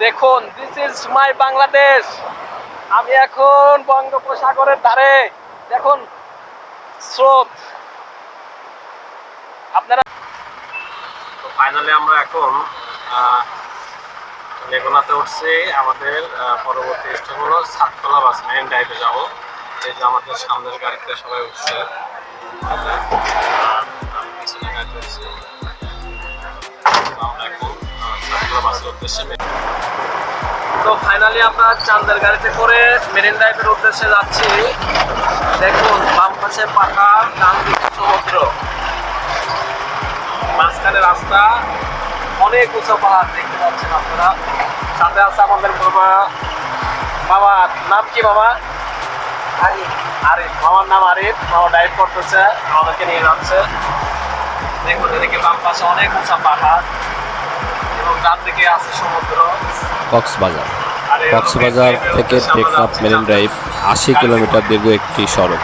দেখুন, this is my Bangladesh. আমি এখন বঙ্গোপসাগরের ধারে। দেখুন স্রোত। আপনারা তো ফাইনালি আমরা এখন লেগুনাতে উঠছি। আমাদের পরবর্তী স্টেপ হলো সাততলা বাস মেরিন ড্রাইভে যাবো। এই যে আমাদের সামনের গাড়িতে সবাই উঠছে। পিছনে গাড়িতে উঠছি। আমরা এখন সাততলা বাসের উদ্দেশ্যে। তো ফাইনালি আমরা চান্দের গাড়িতে করে মেরিন ড্রাইভের উদ্দেশ্যে যাচ্ছি। দেখুন, বাম পাশে পাহাড়, ডান দিকে সমুদ্র, মাঝখানে রাস্তা, অনেক উঁচু পাহাড় দেখতে পাচ্ছেন আপনারা। সাথে আছে আমাদের মামা। মামার নাম কি? মামা আরিফ। মামার নাম আরিফ। মামা ড্রাইভ করতেছে, আমাদেরকে নিয়ে যাচ্ছে। দেখুন, এদিকে বাম পাশে অনেক উঁচা পাহাড় এবং ডান দিকে আছে সমুদ্র। কক্সবাজার থেকে টেকনাফ মেরিন ড্রাইভ ৮০ কিলোমিটার দীর্ঘ একটি সড়ক,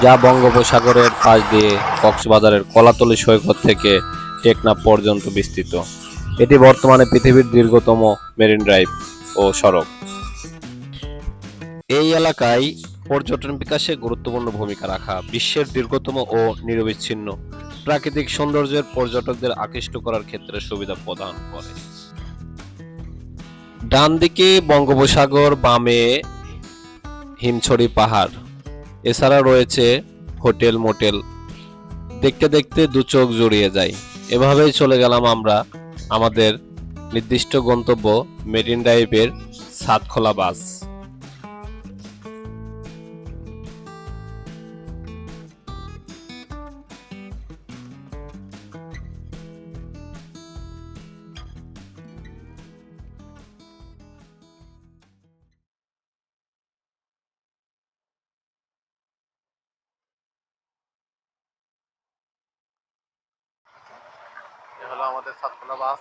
যা বঙ্গোপসাগরের পাশ দিয়ে কক্সবাজারের কলাতলী সৈকত থেকে টেকনাফ পর্যন্ত বিস্তৃত। এটি বর্তমানে পৃথিবীর দীর্ঘতম মেরিন ড্রাইভ ও সড়ক। এই এলাকায় পর্যটন বিকাশে গুরুত্বপূর্ণ ভূমিকা রাখা বিশ্বের দীর্ঘতম ও নিরবিচ্ছিন্ন প্রাকৃতিক সৌন্দর্যের পর্যটকদের আকৃষ্ট করার ক্ষেত্রে সুবিধা প্রদান করে। ডান দিকে বঙ্গোপসাগর, বামে হিমছড়ি পাহাড়, এছাড়া রয়েছে হোটেল, মোটেল। দেখতে দেখতে দু চোখ জুড়িয়ে যায়। এভাবেই চলে গেলাম আমরা আমাদের নির্দিষ্ট গন্তব্য মেরিন ড্রাইভের সাতখোলা বাস। হলো আমাদের সাততলা বাস।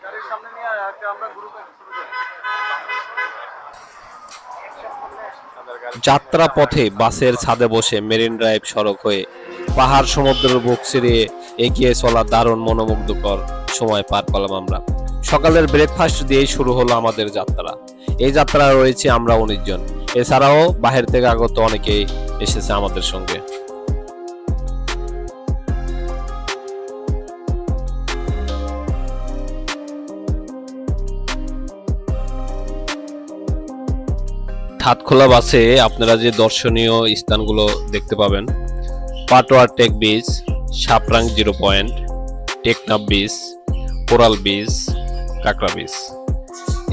গাড়ির সামনে নিয়ে আমরা গ্রুপে যাত্রা পথে বাসের ছাদে বসে মেরিন ড্রাইভ সড়ক হয়ে পাহাড়, সমুদ্রের বুক চিরিয়ে এগিয়ে চলা দারুণ মনোমুগ্ধকর সময় পার করলাম আমরা। সকালের ব্রেকফাস্ট দিয়েই শুরু হলো আমাদের যাত্রা। এই যাত্রায় রয়েছে আমরা ১৯ জন। এছাড়াও বাহির থেকে আগত অনেকেই এসেছে আমাদের সঙ্গে। সাতখোলা বাসে আপনারা যে দর্শনীয় স্থানগুলো দেখতে পাবেন: পাটোয়ার টেক বিচ, সাপরাং 0 point, Teknaf beach, coral beach, কাঁকড়া বিচ।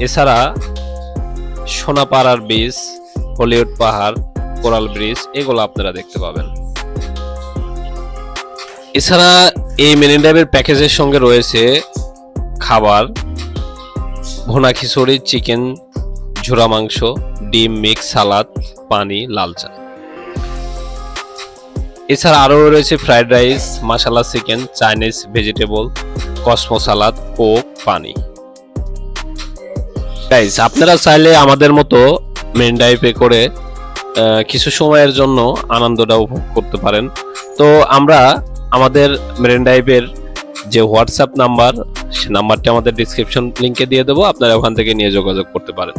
এছাড়া সোনাপাড়ার বিচ, হলিউড পাহাড়, কোরাল ব্রিজ, এগুলো আপনারা দেখতে পাবেন। এছাড়া এই মেরিন ড্রাইভের প্যাকেজের সঙ্গে রয়েছে খাবার: ভুনা খিচুড়ি, চিকেন, ঝুরা মাংস, ডিম, মিক্স সালাদ, পানি, লাল চা। এছাড়া আরও রয়েছে ফ্রাইড রাইস, মাসালা চিকেন, চাইনিজ, ভেজিটেবল, কসমো সালাদ, কোক, পানি। গাইস, আপনারা চাইলে আমাদের মতো মেরিন ড্রাইভে করে কিছু সময়ের জন্য আনন্দটা উপভোগ করতে পারেন। তো আমরা আমাদের মেরিন ড্রাইভের যে হোয়াটসঅ্যাপ নাম্বার, সে নাম্বারটি আমাদের ডিসক্রিপশন লিংকে দিয়ে দেবো, আপনারা ওখান থেকে নিয়ে যোগাযোগ করতে পারেন।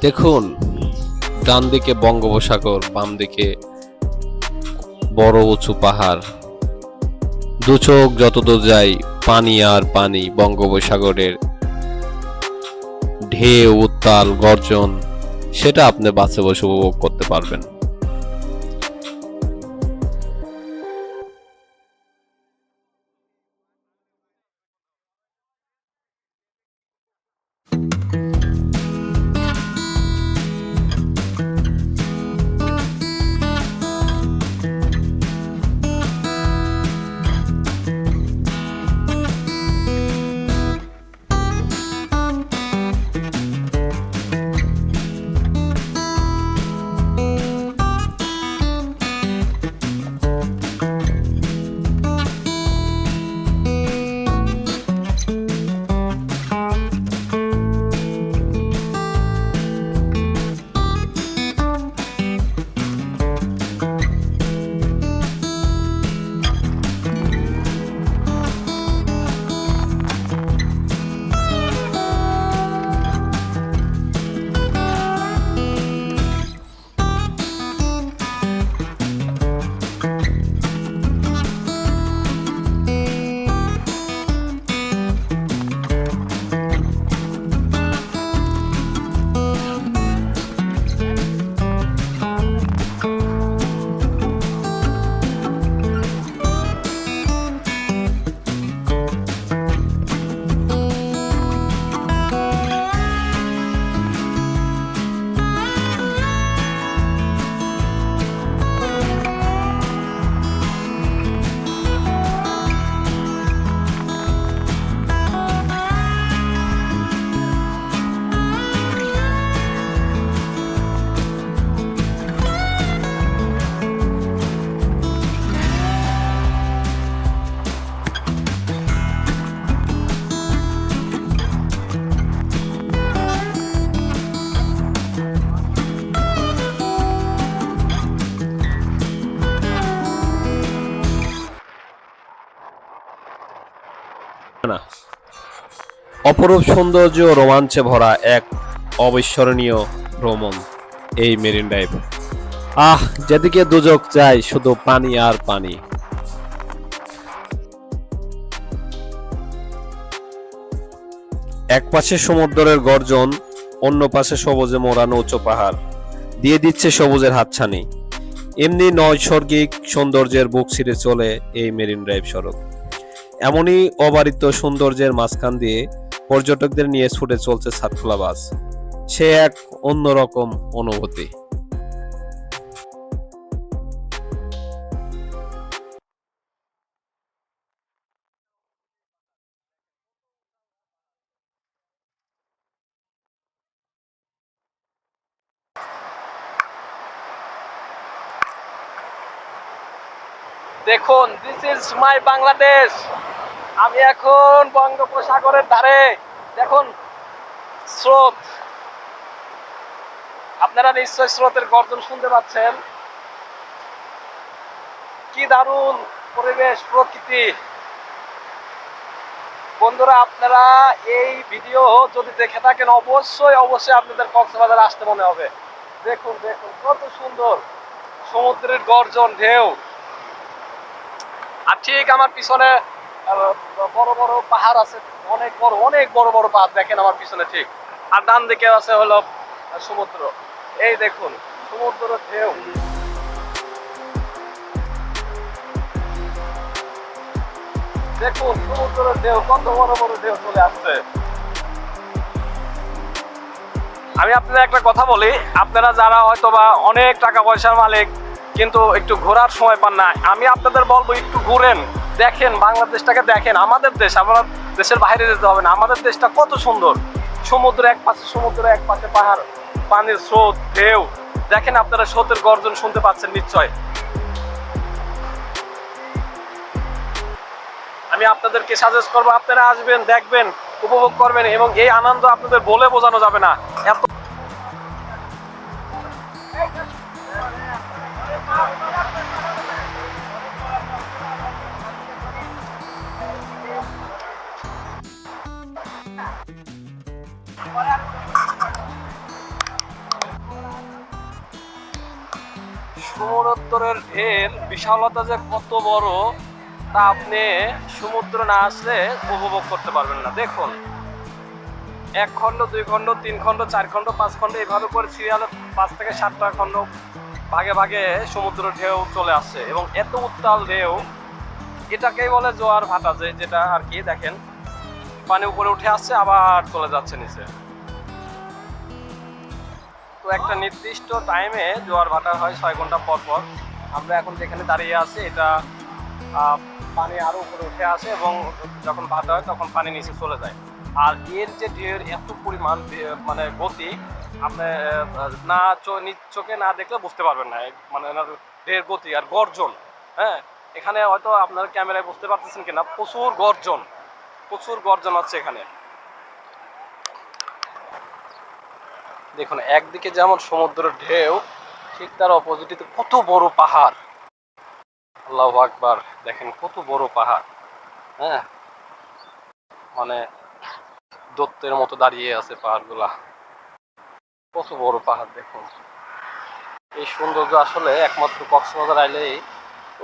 দেখুন, ডান দিকে বঙ্গোপসাগর, বাম দিকে বড় উঁচু পাহাড়। দু চোখ যতদূর যায় পানি আর পানি। বঙ্গোপসাগরের ঢেউ, উত্তাল, গর্জন, সেটা আপনি বাসে বসে উপভোগ করতে পারবেন। না। অপরূপ সৌন্দর্য ও রোমাঞ্চে ভরা এক অবিস্মরণীয় ভ্রমণ এই মেরিন ড্রাইভ। যেদিকে দুচোখ যায় শুধু পানি আর পানি। এক পাশে সমুদ্রের গর্জন, অন্য পাশে সবুজে মোড়ানো উঁচু পাহাড় দিয়ে দিচ্ছে সবুজের হাতছানি। এমনি নৈসর্গিক সৌন্দর্যের বুক ছিঁড়ে চলে এই মেরিন ড্রাইভ সড়ক। এমনই অবারিত সৌন্দর্যের মাঝখান দিয়ে পর্যটকদের নিয়ে ছুটে চলছে সাতখোলা বাস। সে এক অন্যরকম অনুভূতি। দেখুন, দিস ইজ মাই বাংলাদেশ। আমি এখন বঙ্গোপসাগরের ধারে। দেখুন স্রোত, আপনারা নিশ্চয় স্রোতের গর্জন শুনতে পাচ্ছেন। কি দারুণ পরিবেশ, প্রকৃতি। বন্ধুরা, আপনারা এই ভিডিও যদি দেখে থাকেন অবশ্যই অবশ্যই আপনাদের কক্সবাজার আসতে মনে হবে। দেখুন দেখুন কত সুন্দর সমুদ্রের গর্জন, ঢেউ। আর ঠিক আমার পিছনে বড় বড় পাহাড় আছে, অনেক বড় বড় পাহাড় দেখেন আমার পিছনে ঠিক। আর ডান দিকে আছে হলো সমুদ্র। এই দেখুন সমুদ্র ঢেউ। দেখুন সমুদ্রের ঢেউ, কত বড় বড় ঢেউ চলে আসছে। আমি আপনাদের একটা কথা বলি, আপনারা যারা হয়তোবা অনেক টাকা পয়সার মালিক কিন্তু একটু ঘোরার সময় পান না, আমি আপনাদের বলবো একটু ঘুরেন, দেখেন বাংলাদেশটাকে দেখেন। আমাদের দেশ, আমরা দেশের বাইরে যেতে হবে না, আমাদের দেশটা কত সুন্দর। সমুদ্র এক পাশে, সমুদ্র এক পাশে পাহাড়, পানির স্রোত, ঢেউ। দেখেন আপনারা স্রোতের গর্জন শুনতে পাচ্ছেন নিশ্চয়। আমি আপনাদেরকে সাজেস্ট করবো, আপনারা আসবেন, দেখবেন, উপভোগ করবেন, এবং এই আনন্দ আপনাদের বলে বোঝানো যাবে না। এত সমুদ্রের ঢের বিশালতা যে কত বড় তা আপনি সমুদ্র না আসলে উপভোগ করতে পারবেন না। দেখুন, এক খণ্ড, দুই খণ্ড, তিন খণ্ড, চার খণ্ড, পাঁচ খণ্ড, এইভাবে করে সিরিয়ালে 5 থেকে 7টা খণ্ড ভাগে ভাগে সমুদ্র ঢেউ চলে আসছে, এবং এত উত্তাল ঢেউ, এটাকেই বলে জোয়ার ভাটা, যেটা আর কি। দেখেন পানি উপরে উঠে আসছে আবার চলে যাচ্ছে নিচে। তো একটা নির্দিষ্ট টাইমে জোয়ার ভাটা হয় 6 ঘন্টা পর পর। আমরা এখন যেখানে দাঁড়িয়ে আছি এটা পানি আরো উপরে উঠে আসে, এবং যখন ভাটা হয় তখন পানি নিচে চলে যায়। আর এর যে ঢেউয়ের এত পরিমাণ মানে গতি, আপনি না নিজ চোখে না দেখলে বুঝতে পারবেন না, মানে ঢেউয়ের গতি আর গর্জন। হ্যাঁ, এখানে হয়তো আপনার ক্যামেরায় বুঝতে পারতেছেন কিনা, প্রচুর গর্জন, প্রচুর গর্জন হচ্ছে এখানে। দেখুন একদিকে যেমন সমুদ্রের ঢেউ, ঠিক তার অপোজিটে কত বড় পাহাড়। আল্লাহু আকবার, দেখেন কত বড় পাহাড়। হ্যাঁ, মানে দত্তের মতো দাঁড়িয়ে আছে পাহাড়গুলা। কত বড় পাহাড় দেখুন। এই সৌন্দর্য আসলে একমাত্র কক্সবাজার আইলেই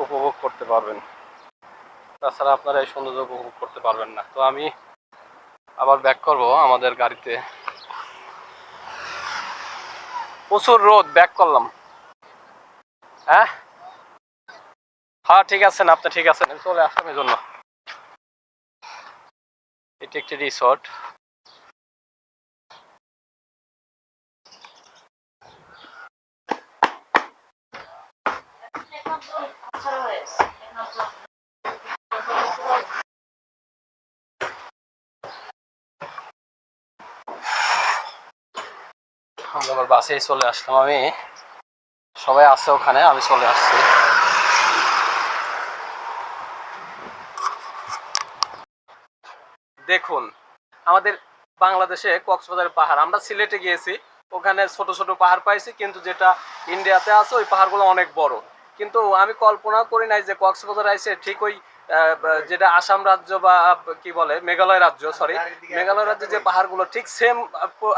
উপভোগ করতে পারবেন, তাছাড়া আপনারা এই সৌন্দর্য উপভোগ করতে পারবেন না। তো আমি আবার ব্যাক করব আমাদের গাড়িতে। প্রচুর রোদ, ব্যাক করলাম। হ্যাঁ হ্যাঁ, ঠিক আছেন আপনি, ঠিক আছেন, চলে আসলাম এই জন্য। এটি একটি রিসর্ট। আমরা আবার বাসেই চলে আসলাম। আমি সবাই আছে ওখানে, আমি চলে আসছি। দেখুন আমাদের বাংলাদেশে কক্সবাজারের পাহাড়, আমরা সিলেটে গিয়েছি, ওখানে ছোট ছোট পাহাড় পাইছি, কিন্তু যেটা ইন্ডিয়াতে আছে ওই পাহাড়গুলো অনেক বড়। কিন্তু আমি কল্পনা করি নাই যে কক্সবাজার আইসে ঠিক ওই যেটা আসাম রাজ্য বা কি বলে মেঘালয় রাজ্য, সরি, মেঘালয় রাজ্যে যে পাহাড়গুলো ঠিক সেম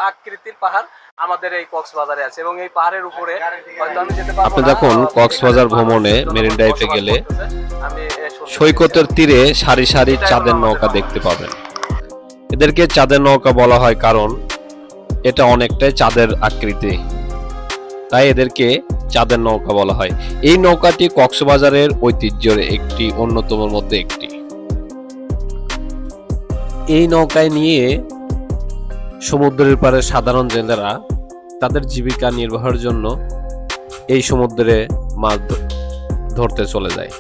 আকৃতির পাহাড় আমাদের এই কক্সবাজারে আছে, এবং এই পাহাড়ের উপরে হয়তো আমি যেতে পারবো আপনি না। দেখুন কক্সবাজার ভ্রমণে মেরিন ড্রাইভে গেলে সৈকতের তীরে সারি সারি চাঁদের নৌকা দেখতে পাবেন। এদেরকে চাঁদের নৌকা বলা হয় কারণ এটা অনেকটাই চাঁদের আকৃতি, তাই এদেরকে চাঁদের নৌকা বলা হয়। এই নৌকাটি কক্সবাজারের ঐতিহ্যের একটি অন্যতম মধ্যে একটি। এই নৌকায় নিয়ে সমুদ্রের পাড়ে সাধারণ জেলেরা তাদের জীবিকা নির্বাহের জন্য এই সমুদ্রে মাছ ধরতে চলে যায়।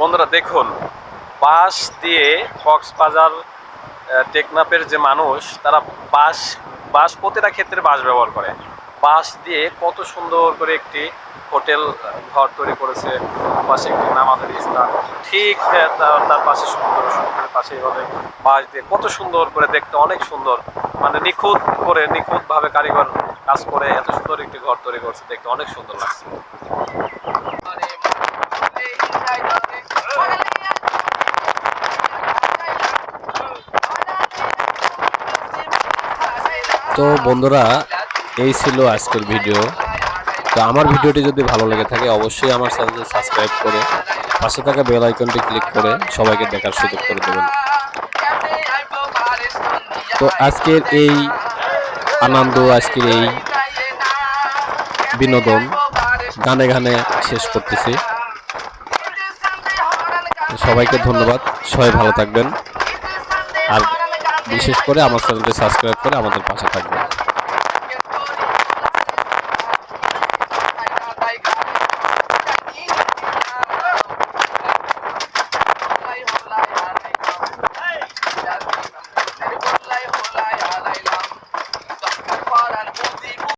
বন্ধুরা দেখুন, বাঁশ দিয়ে কক্সবাজার টেকনাফের যে মানুষ তারা বাঁশ বাঁশ প্রতিটা ক্ষেত্রে বাঁশ ব্যবহার করে। বাঁশ দিয়ে কত সুন্দর করে একটি হোটেল ঘর তৈরি করেছে, পাশে একটি নামাজের স্থান, ঠিক তার পাশে সমুদ্রের পাশে এভাবে বাঁশ দিয়ে কত সুন্দর করে দেখতে, অনেক সুন্দর। মানে নিখুঁতভাবে কারিগর কাজ করে এত সুন্দর একটি ঘর তৈরি করছে, দেখতে অনেক সুন্দর লাগছে। তো বন্ধুরা, এই ছিল আজকের ভিডিও। তো আমার ভিডিওটি যদি ভালো লেগে থাকে অবশ্যই আমার চ্যানেলটি সাবস্ক্রাইব করে পাশে থাকা বেল আইকনটি ক্লিক করে সবাইকে দেখার সুযোগ করে দেবেন। তো আজকের এই আনন্দ, আজকের এই বিনোদন গানে গানে শেষ করতেছি। সবাইকে ধন্যবাদ, সবাই ভালো থাকবেন, আর বিশেষ করে আমার চ্যানেলটি সাবস্ক্রাইব করে আমাদের পাশে থাকবেন।